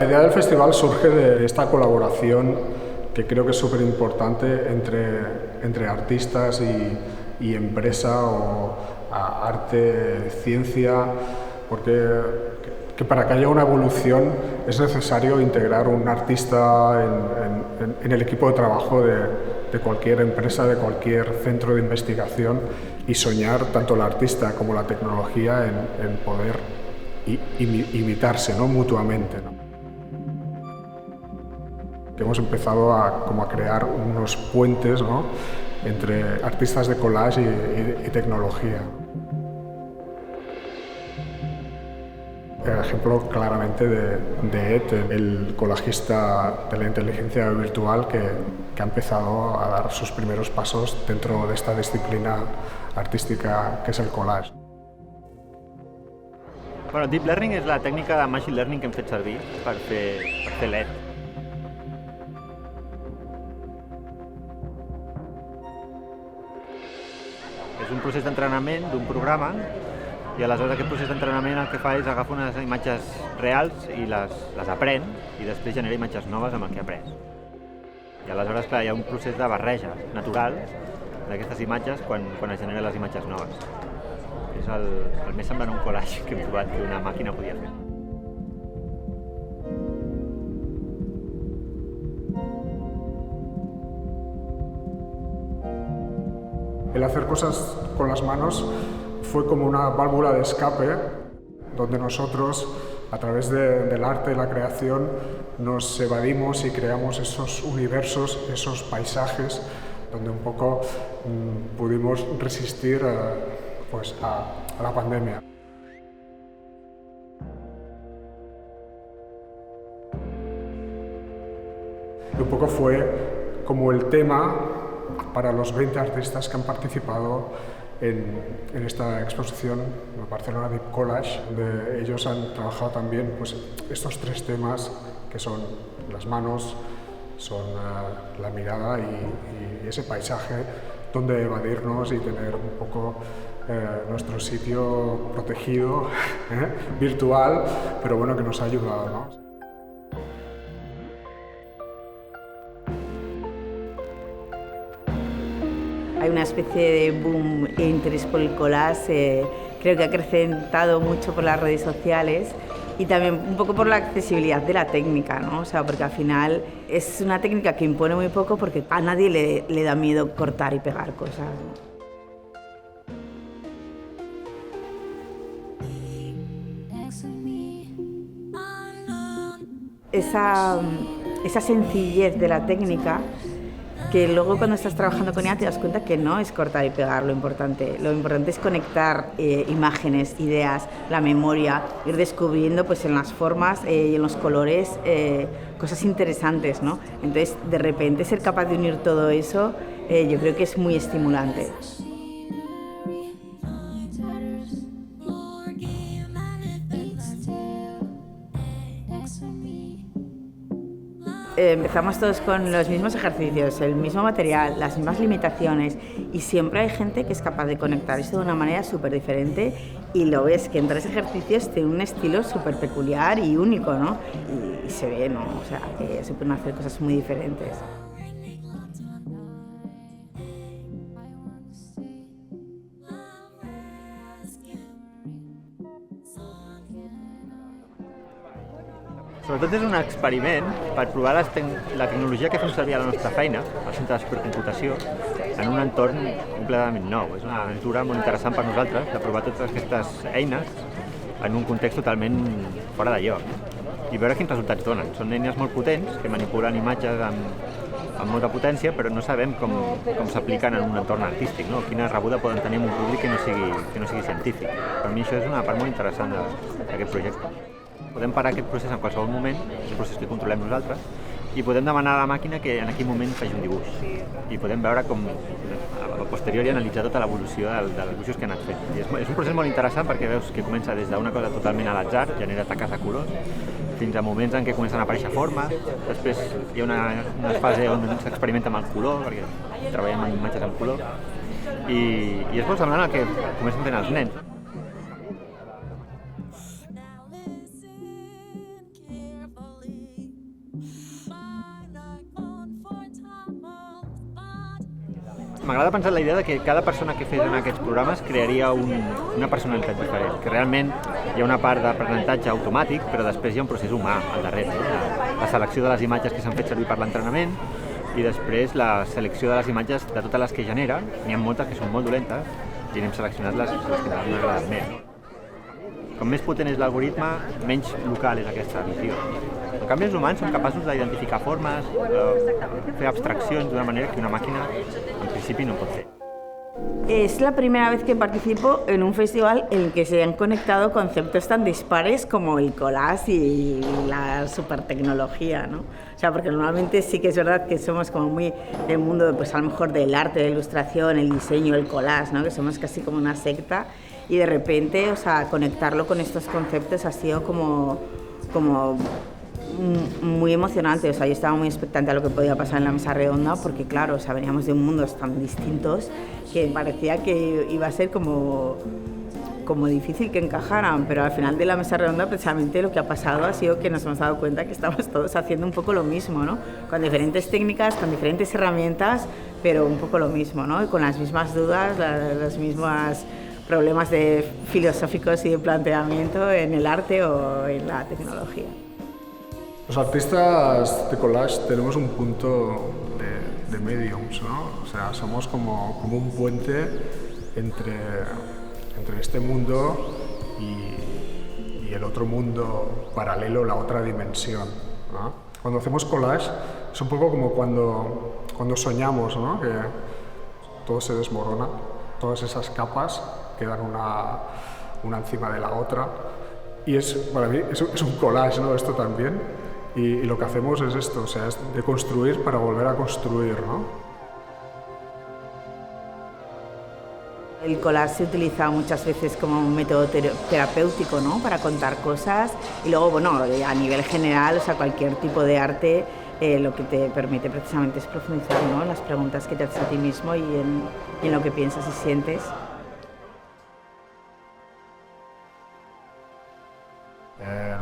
La idea del festival surge de esta colaboración que creo que es súper importante entre artistas y empresa o arte, ciencia, porque que para que haya una evolución es necesario integrar un artista en el equipo de trabajo de cualquier empresa, de cualquier centro de investigación y soñar tanto el artista como la tecnología en poder imitarse, ¿no? Mutuamente, ¿no? Hemos empezado a crear unos puentes, ¿no? Entre artistas de collage y tecnología. El ejemplo claramente de Ed, el collagista de la inteligencia virtual que ha empezado a dar sus primeros pasos dentro de esta disciplina artística que es el collage. Bueno, Deep Learning és la tècnica de Machine Learning que hem fet servir per fer l'ED. És un procés d'entrenament d'un programa i aleshores aquest procés d'entrenament el que fa és agafar unes imatges reals i les aprèn i després genera imatges noves amb el que ha après. I aleshores, clar, hi ha un procés de barreja natural d'aquestes imatges quan es generen les imatges noves. És el més semblant a un collage que hem trobat que una màquina podia fer. El hacer cosas con las manos fue como una válvula de escape donde nosotros, a través del arte, la creación, nos evadimos y creamos esos universos, esos paisajes donde un poco pudimos resistir a la pandemia. Y un poco fue como el tema para los 20 artistas que han participado en esta exposición Barcelona Deep Collage, donde ellos han trabajado también estos tres temas que son las manos, son la mirada y ese paisaje donde evadirnos y tener un poco nuestro sitio protegido, virtual, pero bueno, que nos ha ayudado, ¿no? Hay una especie de boom e interés por el collage, creo que ha acrecentado mucho por las redes sociales y también un poco por la accesibilidad de la técnica, ¿no? O sea, porque al final es una técnica que impone muy poco porque a nadie le da miedo cortar y pegar cosas, ¿no? Esa sencillez de la técnica que luego cuando estás trabajando con ella te das cuenta que no es cortar y pegar lo importante es conectar imágenes, ideas, la memoria, ir descubriendo pues en las formas y en los colores cosas interesantes, ¿no? Entonces de repente ser capaz de unir todo eso yo creo que es muy estimulante. Empezamos todos con los mismos ejercicios, el mismo material, las mismas limitaciones y siempre hay gente que es capaz de conectar esto de una manera súper diferente y lo ves que en 3 ejercicios tiene un estilo súper peculiar y único, ¿no? Y se ve, ¿no? O sea, que se pueden hacer cosas muy diferentes. Sobretot és un experiment per provar la tecnologia que fem servir a la nostra feina, al centre de supercomputació, en un entorn completament nou. És una aventura molt interessant per nosaltres de provar totes aquestes eines en un context totalment fora de lloc i veure quins resultats donen. Són eines molt potents que manipulen imatges amb molta potència, però no sabem com s'apliquen en un entorn artístic, no? Quina rebuda poden tenir en un públic que no sigui científic. Per mi això és una part molt interessant d'aquest projecte. Podem parar aquest procés en qualsevol moment, és un procés que controlem nosaltres, i podem demanar a la màquina que en aquell moment faci un dibuix. I podem veure com, a posteriori, analitzar tota l'evolució dels dibuixos que han anat fent. I és un procés molt interessant perquè veus que comença des d'una cosa totalment a l'atzar, genera taques de colors, fins a moments en què comencen a aparèixer formes, després hi ha una fase on s'experimenta amb el color, perquè treballem amb imatges en color, i és molt semblant al que comencen fent els nens. m'agrada pensar en la idea de que cada persona que fes en aquests programes crearia una personalitat diferent, que realment hi ha una part d'aprenentatge automàtic, però després hi ha un procés humà al darrere. La selecció de les imatges que s'han fet servir per l'entrenament i després la selecció de les imatges de totes les que genera. N'hi ha moltes que són molt dolentes i n'hem seleccionat les que ens han agradat més. Com més potent és l'algoritme, menys local és aquesta visió. En canvi, els humans som capaços d'identificar formes, fer abstraccions d'una manera que una màquina, en principi, no pot fer. Es la primera vez que participo en un festival en el que se han conectado conceptos tan dispares como el collage y la supertecnología, ¿no? O sea, porque normalmente sí que es verdad que somos como muy del mundo, pues a lo mejor del arte, la ilustración, el diseño, el collage, ¿no? Que somos casi como una secta y de repente, o sea, conectarlo con estos conceptos ha sido como muy emocionante. O sea, yo estaba muy expectante a lo que podía pasar en la mesa redonda porque, claro, o sea, veníamos de mundos tan distintos que parecía que iba a ser como difícil que encajaran, pero al final de la mesa redonda precisamente lo que ha pasado ha sido que nos hemos dado cuenta que estamos todos haciendo un poco lo mismo, ¿no? Con diferentes técnicas, con diferentes herramientas, pero un poco lo mismo, ¿no? Y con las mismas dudas, los mismos problemas filosóficos y de planteamiento en el arte o en la tecnología. Los artistas de collage tenemos un punto de mediums, ¿no? O sea, somos como un puente entre este mundo y el otro mundo paralelo, la otra dimensión, ¿no? Cuando hacemos collage es un poco como cuando soñamos, ¿no? Que todo se desmorona, todas esas capas quedan una encima de la otra y para mí es un collage, ¿no? Esto también. Y lo que hacemos es esto, o sea, es de construir para volver a construir, ¿no? El collage se utiliza muchas veces como un método terapéutico, ¿no? Para contar cosas y luego, bueno, a nivel general, o sea, cualquier tipo de arte lo que te permite precisamente es profundizar, ¿no? En las preguntas que te haces a ti mismo y en lo que piensas y sientes.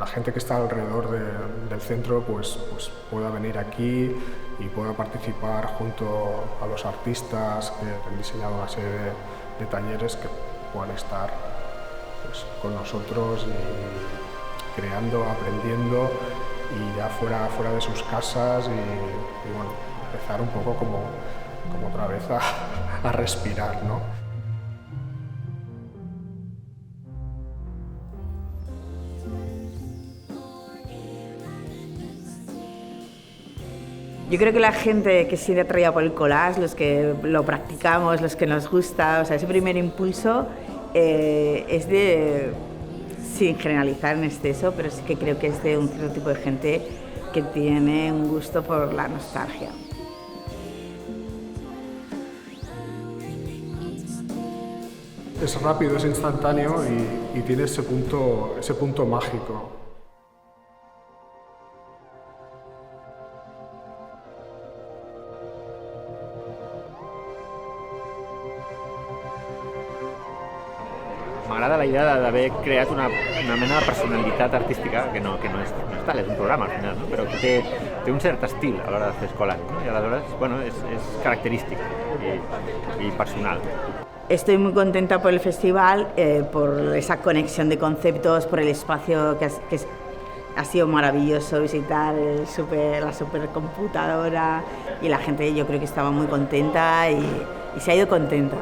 La gente que está alrededor del centro pues pueda venir aquí y pueda participar junto a los artistas que han diseñado una serie de talleres que puedan estar pues, con nosotros y creando, aprendiendo y ya fuera de sus casas y bueno, empezar un poco como otra vez a respirar, ¿no? Yo creo que la gente que se siente atraída por el collage, los que lo practicamos, los que nos gusta, o sea, ese primer impulso es de, sin generalizar en exceso, pero sí que creo que es de un cierto tipo de gente que tiene un gusto por la nostalgia. Es rápido, es instantáneo y tiene ese punto mágico. M'agrada la idea d'haver creat una mena de personalitat artística que no és tal, és un programa al final, no? Però que té un cert estil a l'hora de fer escolar, ¿no? I aleshores, bueno, és característic i personal. Estoy muy contenta por el festival, por esa conexión de conceptos, por el espacio que ha sido maravilloso visitar la supercomputadora y la gente yo creo que estaba muy contenta y se ha ido contenta.